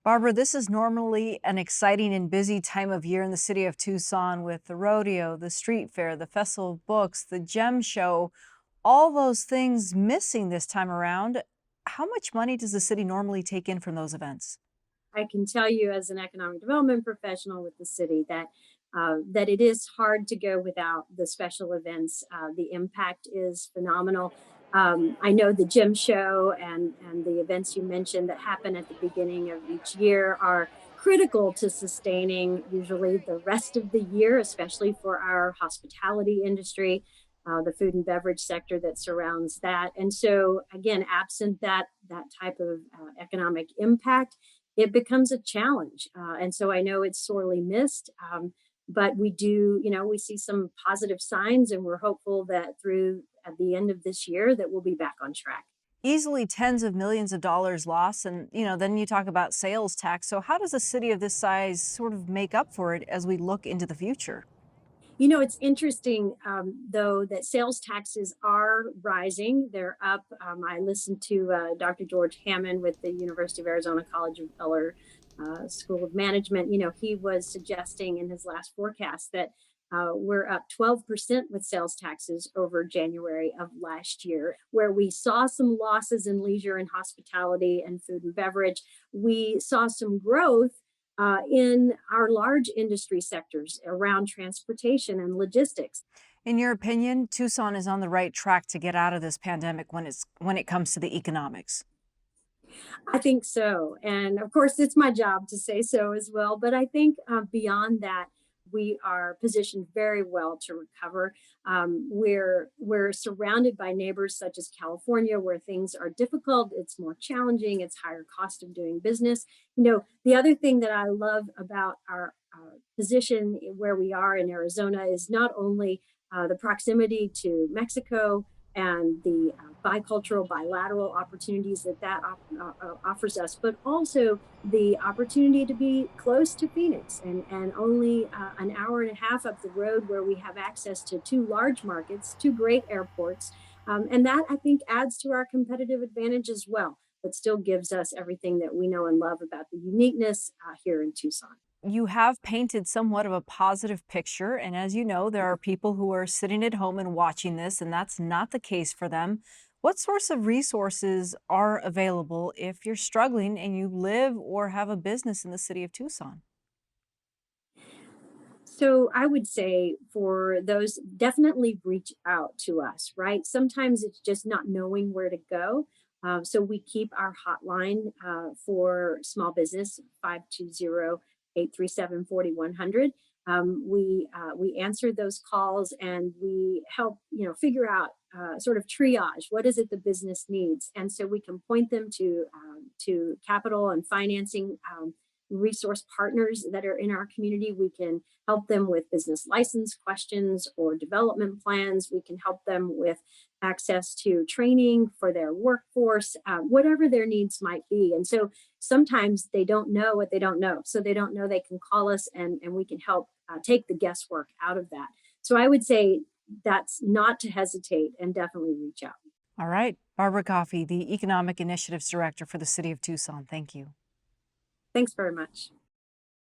Barbara, this is normally an exciting and busy time of year in the city of Tucson with the rodeo, the street fair, the festival of books, the gem show, all those things missing this time around. How much money does the city normally take in from those events? I can tell you as an economic development professional with the city that it is hard to go without the special events. The impact is phenomenal. I know the gym show and the events you mentioned that happen at the beginning of each year are critical to sustaining usually the rest of the year, especially for our hospitality industry, the food and beverage sector that surrounds that. And so, again, absent that type of economic impact, it becomes a challenge. And so I know it's sorely missed. But we do, we see some positive signs, and we're hopeful that through at the end of this year that we'll be back on track. Easily tens of millions of dollars lost. And, then you talk about sales tax. So, how does a city of this size sort of make up for it as we look into the future? It's interesting, though, that sales taxes are rising. They're up. I listened to Dr. George Hammond with the University of Arizona College of Eller School of Management. He was suggesting in his last forecast that we're up 12% with sales taxes over January of last year, where we saw some losses in leisure and hospitality and food and beverage. We saw some growth in our large industry sectors around transportation and logistics. In your opinion, Tucson is on the right track to get out of this pandemic when it comes to the economics. I think so. And of course, it's my job to say so as well. But I think beyond that, we are positioned very well to recover. We're surrounded by neighbors such as California, where things are difficult. It's more challenging. It's higher cost of doing business. The other thing that I love about our position where we are in Arizona is not only the proximity to Mexico and the bicultural, bilateral opportunities that offers us, but also the opportunity to be close to Phoenix and only an hour and a half up the road where we have access to two large markets, two great airports. And that I think adds to our competitive advantage as well, but still gives us everything that we know and love about the uniqueness here in Tucson. You have painted somewhat of a positive picture. And as you know, there are people who are sitting at home and watching this, and that's not the case for them. What sorts of resources are available if you're struggling and you live or have a business in the city of Tucson? So I would say for those, definitely reach out to us, right? Sometimes it's just not knowing where to go. So we keep our hotline for small business 520-837-4100. We answer those calls and we help figure out sort of triage what is it the business needs, and so we can point them to capital and financing resource partners that are in our community. We can help them with business license questions or development plans. We can help them with access to training for their workforce, whatever their needs might be. And so sometimes they don't know what they don't know. So they don't know they can call us, and we can help take the guesswork out of that. So I would say that's not to hesitate and definitely reach out. All right. Barbara Coffee, the Economic Initiatives Director for the city of Tucson. Thank you. Thanks very much.